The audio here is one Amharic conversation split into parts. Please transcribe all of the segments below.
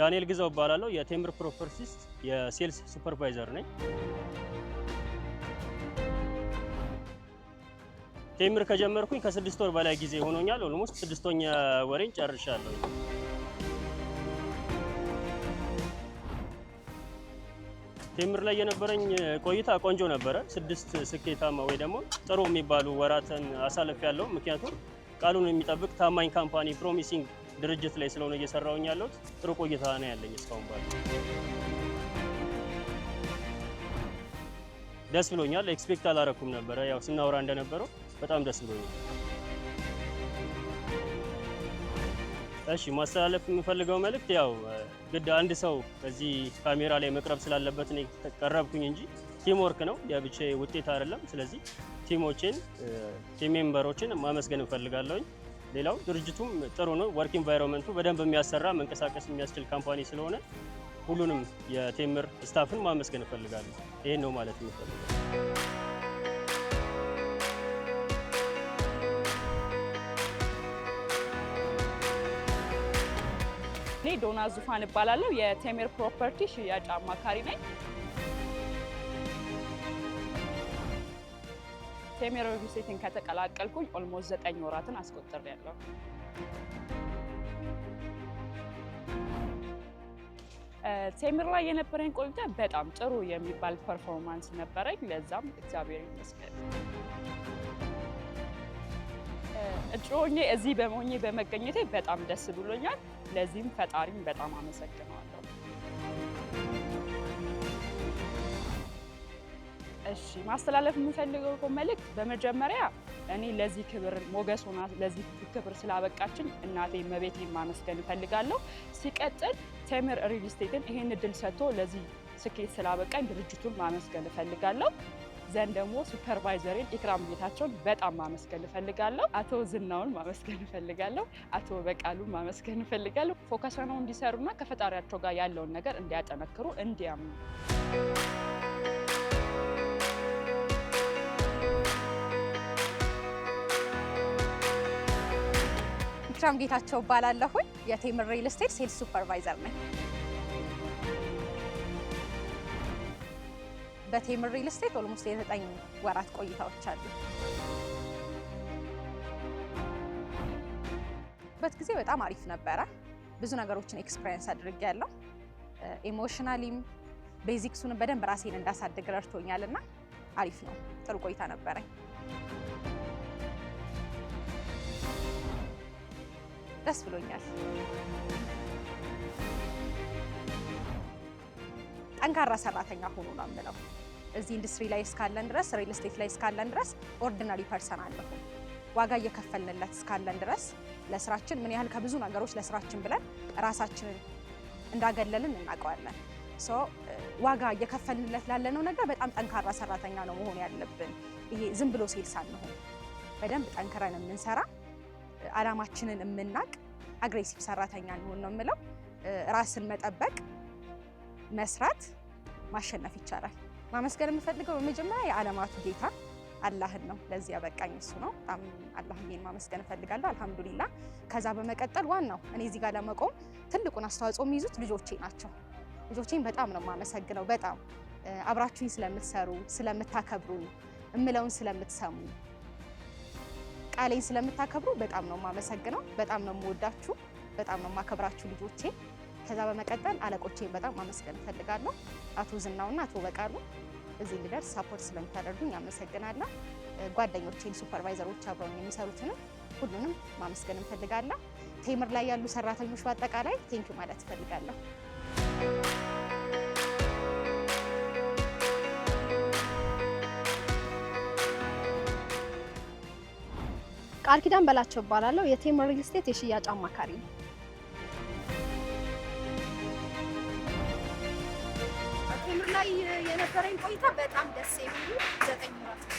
ዳንኤል ግዛው እባላለሁ። የቴምር ፕሮፐርቲስ የሴልስ ሱፐርቫይዘር ነኝ። ቴምር ከጀመርኩኝ ከ6 ወር በላይ ጊዜ ሆኖኛል። ኦልሞስት 6ኛ ወሬን ጨርሻለሁ። ቴምር ላይ የነበረኝ ቆይታ ቆንጆ ነበረ። 6 ስኬታማ ወይ ደግሞ ጥሩ የሚባሉ ወራትን አሳልፌያለሁ። ምክንያቱም ቃሉን የሚጠብቅ ታማኝ ካምፓኒ ፕሮሚሲንግ ድርጅት ላይ ስለሆነ እየሰራሁኝ ያለሁት ጥሩ ቆይታ ነው ያለኝ እስካሁን ባለው። ደስ ብሎኛል። ኤክስፔክት አላረኩም ነበረ። ያው ስናወራ እንደነበረው በጣም ደስ ብሎኛል። እሺ ማስተላለፍ የምፈልገው መልእክት ያው ግድ አንድ ሰው በዚህ ካሜራ ላይ መቅረብ ስላለበት ነው ተቀረብኩኝ እንጂ ቲም ወርክ ነው፣ የብቻዬ ውጤት አይደለም። ስለዚህ ቲሞቼን ቲም ሜምበሮችን ማመስገን እንፈልጋለሁኝ። ሌላው ድርጅቱም ጥሩ ነው። ወርክ ኢንቫይሮንመንቱ በደንብ የሚያሰራ መንቀሳቀስ የሚያስችል ካምፓኒ ስለሆነ ሁሉንም የቴምር ስታፍን ማመስገን እንፈልጋለሁ። ይሄን ነው ማለት የምፈልገው። እኔ ዶና ዙፋን እባላለሁ። የቴምር ፕሮፐርቲ ሽያጭ አማካሪ ነኝ። ቴምር ሪል ስቴትን ከተቀላቀልኩኝ ኦልሞስት 9 ወራትን አስቆጥሬያለሁ። ቴምር ላይ የነበረኝ ቆይታ በጣም ጥሩ የሚባል ፐርፎርማንስ ነበረኝ። ለዛም እግዚአብሔር ይመስገን እጩ ሆኜ እዚህ በመሆኔ በመገኘቴ በጣም ደስ ብሎኛል። ለዚህም ፈጣሪን በጣም አመሰግናለሁ። እሺ ማስተላለፍ የምፈልገው መልእክት በመጀመሪያ እኔ ለዚህ ክብር ሞገስ ሆና ለዚህ ክብር ስላበቃችኝ እናቴ መቤቴን ማመስገን እፈልጋለሁ። ሲቀጥል ቴምር ሪል ስቴትን ይሄን እድል ሰጥቶ ለዚህ ስኬት ስላበቃኝ ድርጅቱን ማመስገን እፈልጋለሁ። ዘንድ ደግሞ ሱፐርቫይዘሬን ኢክራም ጌታቸውን በጣም ማመስገን እፈልጋለሁ። አቶ ዝናውን ማመስገን እፈልጋለሁ። አቶ በቃሉን ማመስገን እፈልጋለሁ። ፎከስ ሆነው እንዲሰሩና ከፈጣሪያቸው ጋር ያለውን ነገር እንዲያጠነክሩ እንዲያምኑ። ኢክራም ጌታቸው እባላለሁ። የቴምር ሪል ስቴት ሴልስ ሱፐርቫይዘር ነኝ። በቴምር ሪል ስቴት ኦልሞስት የ9 ወራት ቆይታዎች አሉ። ጊዜ በጣም አሪፍ ነበረ። ብዙ ነገሮችን ኤክስፒሪየንስ አድርጌያለሁ። ኢሞሽናሊም ቤዚክሱን በደንብ ራሴን እንዳሳድግ ረድቶኛልና አሪፍ ነው። ጥሩ ቆይታ ነበረኝ። ደስ ብሎኛል። ጠንካራ ሰራተኛ ሆኖ ነው የምለው። እዚህ ኢንዱስትሪ ላይ እስካለን ድረስ ሪል ስቴት ላይ እስካለን ድረስ ኦርዲናሪ ፐርሰን አለሁ። ዋጋ እየከፈልንለት እስካለን ድረስ ለስራችን ምን ያህል ከብዙ ነገሮች ለስራችን ብለን ራሳችንን እንዳገለልን እናውቀዋለን። ዋጋ እየከፈልንለት ላለነው ነገር በጣም ጠንካራ ሰራተኛ ነው መሆን ያለብን። ይሄ ዝም ብሎ ሴልስ አንሆን፣ በደንብ ጠንክረን የምንሰራ አላማችንን የምናቅ አግሬሲቭ ሰራተኛ እንሆን ነው የምለው። ራስን መጠበቅ፣ መስራት፣ ማሸነፍ ይቻላል። ማመስገን የምፈልገው በመጀመሪያ የዓለማቱ ጌታ አላህን ነው። ለዚህ ያበቃኝ እሱ ነው። በጣም አላህን ማመስገን እፈልጋለሁ። አልሐምዱሊላህ። ከዛ በመቀጠል ዋናው እኔ እዚህ ጋር ለመቆም ትልቁን አስተዋጽኦ የሚይዙት ልጆቼ ናቸው። ልጆቼን በጣም ነው የማመሰግነው። በጣም አብራችሁኝ ስለምትሰሩ፣ ስለምታከብሩ፣ እምለውን ስለምትሰሙ፣ ቃሌን ስለምታከብሩ በጣም ነው የማመሰግነው። በጣም ነው የምወዳችሁ፣ በጣም ነው የማከብራችሁ ልጆቼ። ከዛ በመቀጠል አለቆቼን በጣም ማመስገን እፈልጋለሁ። አቶ ዝናውና አቶ በቃሉ እዚህ እንድደርስ ሳፖርት ስለምታደርጉኝ አመሰግናለሁ። ጓደኞቼን፣ ሱፐርቫይዘሮች አብረውኝ የሚሰሩትንም ሁሉንም ማመስገን እፈልጋለሁ። ቴምር ላይ ያሉ ሰራተኞች በአጠቃላይ ቴንኪው ማለት እፈልጋለሁ። ቃል ኪዳን በላቸው እባላለሁ። የቴምር ሪል ስቴት የሽያጭ አማካሪ ነኝ። ቴምር ላይ የነበረኝ ቆይታ በጣም ደስ የሚሉ 9 ወራት ነው።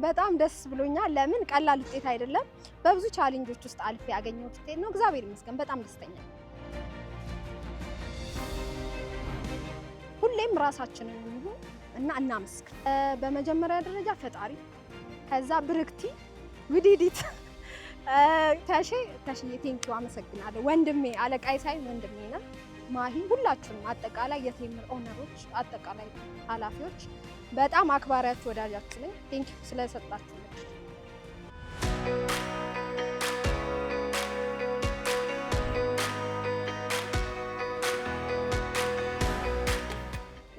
በጣም ደስ ብሎኛል። ለምን ቀላል ውጤት አይደለም። በብዙ ቻሌንጆች ውስጥ አልፌ ያገኘሁት ውጤት ነው። እግዚአብሔር ይመስገን በጣም ደስተኛ ነኝ። ሁሌም ራሳችንን እንሁን እና እናመስግን። በመጀመሪያ ደረጃ ፈጣሪ፣ ከዛ ብርክቲ ውዲዲት፣ ተሽዬ ቴንኪው አመሰግናለሁ። ወንድሜ አለቃይ ሳይሆን ወንድሜ ነው። ማሂ፣ ሁላችሁንም አጠቃላይ የቴምር ኦነሮች፣ አጠቃላይ ኃላፊዎች በጣም አክባሪያችሁ ወዳጃችሁ ነኝ። ቴንኪው ስለሰጣችሁ።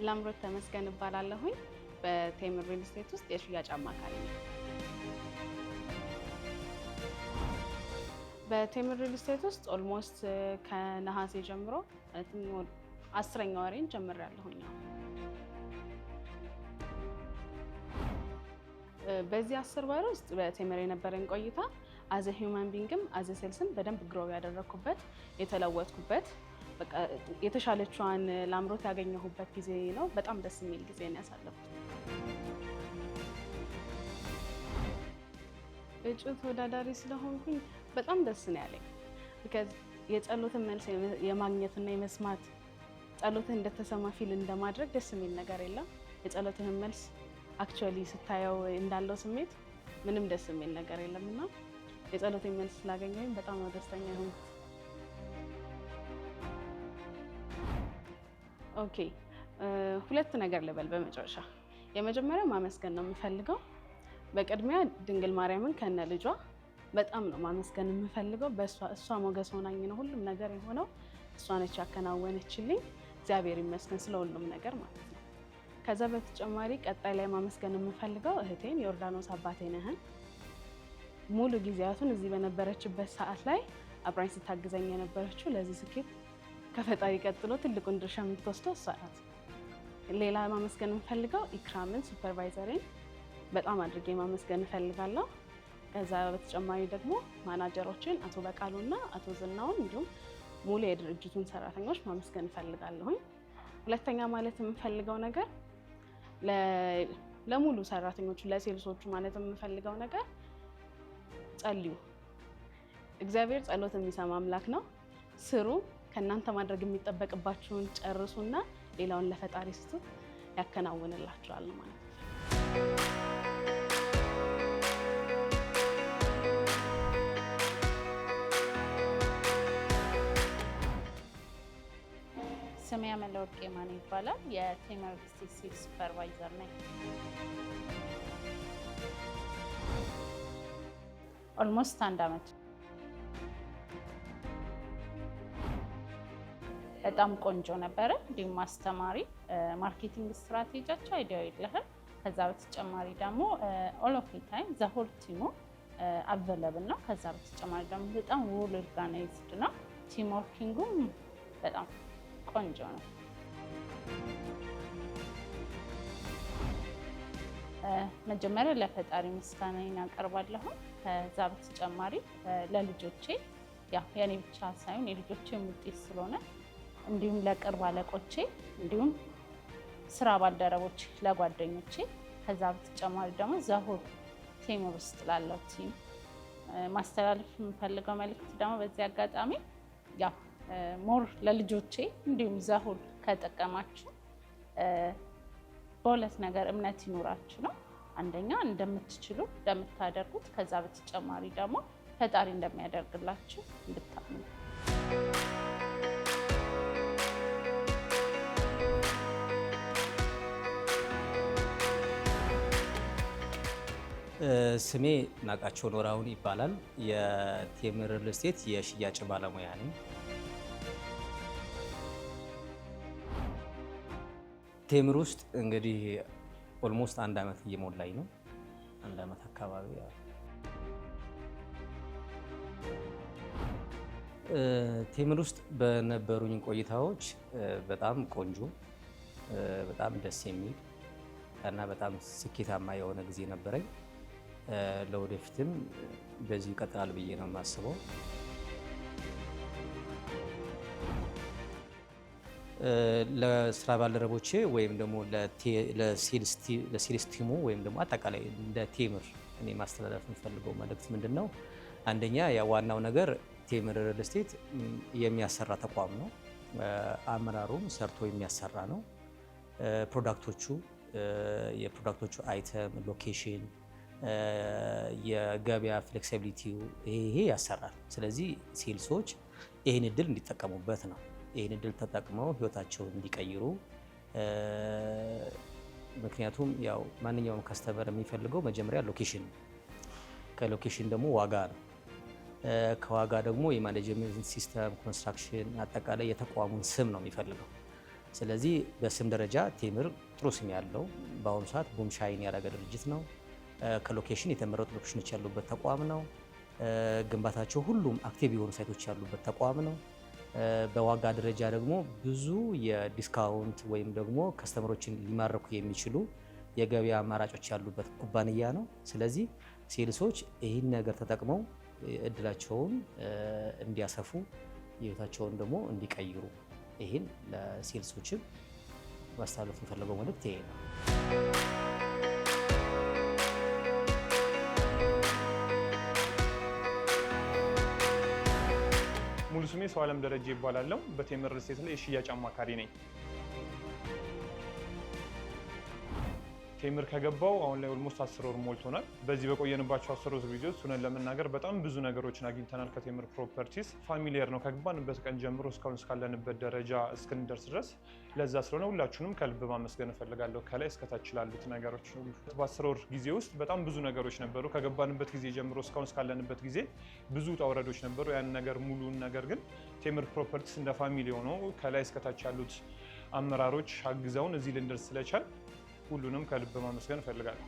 ላምሮት ተመስገን እባላለሁኝ። በቴምር ሪል ስቴት ውስጥ የሽያጭ አማካሪ ነኝ። በቴምር ሪል ስቴት ውስጥ ኦልሞስት ከነሐሴ ጀምሮ ማለትም 10ኛ ወሬን ጀምሬያለሁኝ። በዚህ 10 ወር ውስጥ በቴምር የነበረኝ ቆይታ አዘ ሂውማን ቢንግም አዘ ሴልስም በደንብ ግሮው ያደረኩበት የተለወጥኩበት በቃ የተሻለችዋን ላምሮት ያገኘሁበት ጊዜ ነው። በጣም ደስ የሚል ጊዜ ነው ያሳለፍኩት። እጩ ተወዳዳሪ ስለሆንኩኝ በጣም ደስ ነው ያለኝ። because የጸሎትን መልስ የማግኘትና የመስማት ጸሎትህ እንደተሰማ ፊል እንደማድረግ ደስ የሚል ነገር የለም። የጸሎትህን መልስ አክቹዋሊ ስታየው እንዳለው ስሜት ምንም ደስ የሚል ነገር የለምና የጸሎትን መልስ ስላገኘሁኝ በጣም ነው ደስተኛ የሆንኩት። ኦኬ፣ ሁለት ነገር ልበል በመጨረሻ። የመጀመሪያው ማመስገን ነው የምፈልገው። በቅድሚያ ድንግል ማርያምን ከነ ልጇ በጣም ነው ማመስገን የምፈልገው። እሷ ሞገስ ሆናኝ ነው ሁሉም ነገር የሆነው። እሷ ነች ያከናወነችልኝ። እግዚአብሔር ይመስገን ስለ ሁሉም ነገር ማለት ነው። ከዛ በተጨማሪ ቀጣይ ላይ ማመስገን የምፈልገው እህቴን ዮርዳኖስ አባቴነህን ሙሉ ጊዜያቱን እዚህ በነበረችበት ሰዓት ላይ አብራኝ ስታግዘኝ የነበረችው ለዚህ ስኬት ከፈጣሪ ቀጥሎ ትልቁን ድርሻ የምትወስደው እሷ ናት። ሌላ ማመስገን የምፈልገው ኢክራምን ሱፐርቫይዘሬን በጣም አድርጌ ማመስገን እፈልጋለሁ። ከዛ በተጨማሪ ደግሞ ማናጀሮችን አቶ በቃሉና አቶ ዝናውን እንዲሁም ሙሉ የድርጅቱን ሰራተኞች ማመስገን እፈልጋለሁኝ። ሁለተኛ ማለት የምፈልገው ነገር ለሙሉ ሰራተኞቹ ለሴልሶቹ ማለት የምፈልገው ነገር ጸልዩ። እግዚአብሔር ጸሎት የሚሰማ አምላክ ነው። ስሩ። ከእናንተ ማድረግ የሚጠበቅባችሁን ጨርሱና ሌላውን ለፈጣሪ ስጡት፣ ያከናውንላችኋል ማለት ነው። ስሜ አመለወርቅ የማነ ይባላል። የቴምር ሪል ስቴት ሴልስ ሱፐርቫይዘር ነኝ። ኦልሞስት 1 ዓመት። በጣም ቆንጆ ነበረ። እንዲሁም አስተማሪ፣ ማርኬቲንግ ስትራቴጂያቸው አይዲያው የለህም። ከዛ በተጨማሪ ደግሞ ኦል ኦፍ ታይም ዘ ሆል ቲሙ አቬለብል ነው። ከዛ በተጨማሪ ደግሞ በጣም ዌል ኦርጋናይዝድ ነው። ቲም ወርኪንጉም በጣም ቆንጆ ነው። መጀመሪያ ለፈጣሪ ምስጋናዬን አቀርባለሁ። ከዛ በተጨማሪ ለልጆቼ ያው የኔ ብቻ ሳይሆን የልጆቼም ውጤት ስለሆነ እንዲሁም ለቅርብ አለቆቼ እንዲሁም ስራ ባልደረቦቼ፣ ለጓደኞቼ ከዛ በተጨማሪ ደግሞ ዘሆል ቴምር ውስጥ ላለው ቲም ማስተላለፍ የምፈልገው መልእክት ደግሞ በዚህ አጋጣሚ ያው ሞር ለልጆቼ እንዲሁም ዘሆል ከጠቀማችሁ በሁለት ነገር እምነት ይኖራችሁ ነው። አንደኛ እንደምትችሉ እንደምታደርጉት፣ ከዛ በተጨማሪ ደግሞ ፈጣሪ እንደሚያደርግላችሁ እንድታምኑ። ስሜ ናቃቸው ኖራውን ይባላል። የቴምር ሪል ስቴት የሽያጭ ባለሙያ ነኝ። ቴምር ውስጥ እንግዲህ ኦልሞስት 1 ዓመት እየሞላኝ ነው። 1 ዓመት አካባቢ። ቴምር ውስጥ በነበሩኝ ቆይታዎች በጣም ቆንጆ፣ በጣም ደስ የሚል እና በጣም ስኬታማ የሆነ ጊዜ ነበረኝ። ለወደፊትም በዚህ ይቀጥላል ብዬ ነው የማስበው። ለስራ ባልደረቦቼ ወይም ደግሞ ለሴልስ ቲሙ ወይም ደግሞ አጠቃላይ ለቴምር እኔ ማስተላለፍ የምፈልገው መልእክት ምንድን ነው? አንደኛ ዋናው ነገር ቴምር ሪል ስቴት የሚያሰራ ተቋም ነው። አመራሩም ሰርቶ የሚያሰራ ነው። ፕሮዳክቶቹ የፕሮዳክቶቹ አይተም፣ ሎኬሽን፣ የገበያ ፍሌክሲቢሊቲው ይሄ ያሰራል። ስለዚህ ሴልሶች ይህን እድል እንዲጠቀሙበት ነው። ይህን እድል ተጠቅመው ህይወታቸውን እንዲቀይሩ። ምክንያቱም ያው ማንኛውም ከስተመር የሚፈልገው መጀመሪያ ሎኬሽን፣ ከሎኬሽን ደግሞ ዋጋ ነው። ከዋጋ ደግሞ የማኔጅመንት ሲስተም፣ ኮንስትራክሽን፣ አጠቃላይ የተቋሙን ስም ነው የሚፈልገው። ስለዚህ በስም ደረጃ ቴምር ጥሩ ስም ያለው በአሁኑ ሰዓት ቡም ሻይን ያደረገ ድርጅት ነው። ከሎኬሽን የተመረጡ ሎኬሽኖች ያሉበት ተቋም ነው። ግንባታቸው ሁሉም አክቲቭ የሆኑ ሳይቶች ያሉበት ተቋም ነው። በዋጋ ደረጃ ደግሞ ብዙ የዲስካውንት ወይም ደግሞ ከስተመሮችን ሊማረኩ የሚችሉ የገበያ አማራጮች ያሉበት ኩባንያ ነው። ስለዚህ ሴልሶች ይህን ነገር ተጠቅመው እድላቸውን እንዲያሰፉ ህይወታቸውን ደግሞ እንዲቀይሩ ይህን ለሴልሶችም ማስተላለፍ የፈለገው መልእክት ይሄ ነው። ሙሉ ስሜ ሰውዓለም ደረጀ ይባላለሁ። በቴምር ሪል ስቴት ላይ የሽያጭ አማካሪ ነኝ። ቴምር ከገባው አሁን ላይ ኦልሞስት 10 ወር ሞልቶናል። በዚህ በቆየንባቸው 10 ወር ቪዲዮስ ሆነን ለመናገር በጣም ብዙ ነገሮችን አግኝተናል ከቴምር ፕሮፐርቲስ። ፋሚሊየር ነው ከገባንበት ቀን ጀምሮ እስካሁን እስካለንበት ደረጃ እስክንደርስ ድረስ። ለዛ ስለሆነ ሁላችሁንም ከልብ ማመስገን እፈልጋለሁ። ከላይ እስከታች ላሉት ነገሮች በ10 ወር ጊዜ ውስጥ በጣም ብዙ ነገሮች ነበሩ። ከገባንበት ጊዜ ጀምሮ እስካሁን እስካለንበት ጊዜ ብዙ ውጣ ውረዶች ነበሩ። ያን ነገር ሙሉን ነገር ግን ቴምር ፕሮፐርቲስ እንደ ፋሚሊ ሆኖ ከላይ እስከታች ያሉት አመራሮች አግዘውን እዚህ ልንደርስ ስለቻል ሁሉንም ከልብ ማመስገን እፈልጋለሁ።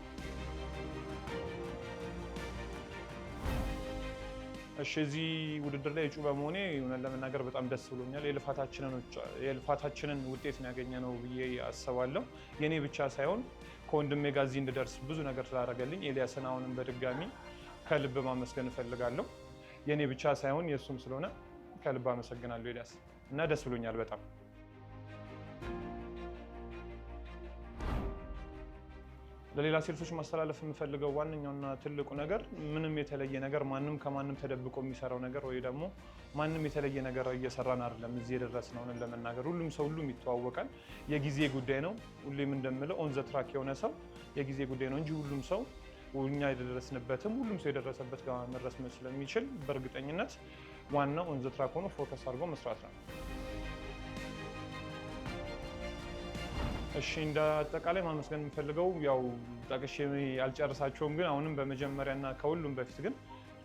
እሺ እዚህ ውድድር ላይ እጩ በመሆኔ እውነት ለመናገር በጣም ደስ ብሎኛል። የልፋታችንን ውጤት ነው ያገኘነው ብዬ አስባለሁ። የኔ ብቻ ሳይሆን ከወንድሜ ጋር እዚህ እንድደርስ ብዙ ነገር ስላደረገልኝ ኤልያስን አሁንም በድጋሚ ከልብ ማመስገን እፈልጋለሁ። የኔ ብቻ ሳይሆን የእሱም ስለሆነ ከልብ አመሰግናለሁ ኤልያስ እና ደስ ብሎኛል በጣም። ለሌላ ሴልሶች ማስተላለፍ የምፈልገው ዋነኛውና ትልቁ ነገር ምንም የተለየ ነገር ማንም ከማንም ተደብቆ የሚሰራው ነገር ወይ ደግሞ ማንም የተለየ ነገር እየሰራን አይደለም እዚህ የደረስነው ለመናገር። ሁሉም ሰው ሁሉም ይተዋወቃል። የጊዜ ጉዳይ ነው። ሁሌም እንደምለው ኦን ዘ ትራክ የሆነ ሰው የጊዜ ጉዳይ ነው እንጂ ሁሉም ሰው እኛ የደረስንበትም ሁሉም ሰው የደረሰበት ጋር መድረስ ስለሚችል በእርግጠኝነት ዋናው ኦን ዘ ትራክ ሆኖ ፎከስ አድርጎ መስራት ነው። እሺ እንደ አጠቃላይ ማመስገን የምፈልገው ያው ጠቅሼ ያልጨርሳቸውም ግን አሁንም በመጀመሪያና ከሁሉም በፊት ግን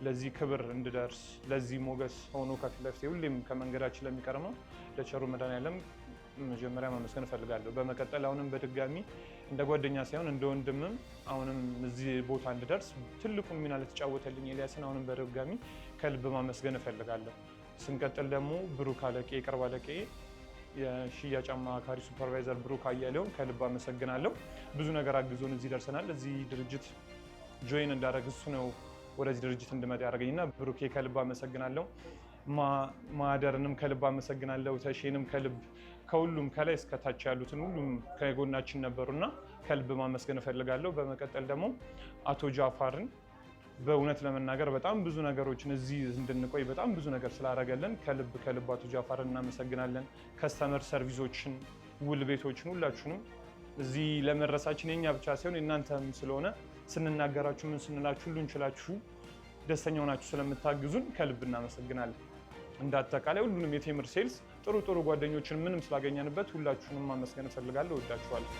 ለዚህ ክብር እንድደርስ ለዚህ ሞገስ ሆኖ ከፊት ለፊቴ ሁሌም ከመንገዳችን ለሚቀርመው ለቸሩ መድኃኔዓለም መጀመሪያ ማመስገን እፈልጋለሁ። በመቀጠል አሁንም በድጋሚ እንደ ጓደኛ ሳይሆን እንደ ወንድምም አሁንም እዚህ ቦታ እንድደርስ ትልቁን ሚና ለተጫወተልኝ ኤልያስን አሁንም በድጋሚ ከልብ ማመስገን እፈልጋለሁ። ስንቀጥል ደግሞ ብሩክ አለቄ የቅርብ አለቄ የሽያጭ አማካሪ ሱፐርቫይዘር ብሩክ አያሌውን ከልብ አመሰግናለሁ። ብዙ ነገር አግዞን እዚህ ደርሰናል። እዚህ ድርጅት ጆይን እንዳደረግ እሱ ነው ወደዚህ ድርጅት እንድመጣ ያደረገኝና ብሩኬ ከልብ አመሰግናለሁ። ማደርንም ከልብ አመሰግናለሁ። ተሼንም ከልብ ከሁሉም ከላይ እስከታች ያሉትን ሁሉም ከጎናችን ነበሩና ከልብ ማመስገን እፈልጋለሁ። በመቀጠል ደግሞ አቶ ጃፋርን በእውነት ለመናገር በጣም ብዙ ነገሮችን እዚህ እንድንቆይ በጣም ብዙ ነገር ስላደረገልን ከልብ አቶ ጃፋርን እናመሰግናለን። ከስተመር ሰርቪሶችን፣ ውል ቤቶችን ሁላችሁንም እዚህ ለመድረሳችን የኛ ብቻ ሳይሆን የእናንተም ስለሆነ ስንናገራችሁ ምን ስንላችሁ ሁሉ እንችላችሁ ደስተኛ ሆናችሁ ስለምታግዙን ከልብ እናመሰግናለን። እንደ አጠቃላይ ሁሉንም የቴምር ሴልስ ጥሩ ጓደኞችን ምንም ስላገኘንበት ሁላችሁንም ማመስገን እፈልጋለሁ። እወዳችኋለሁ።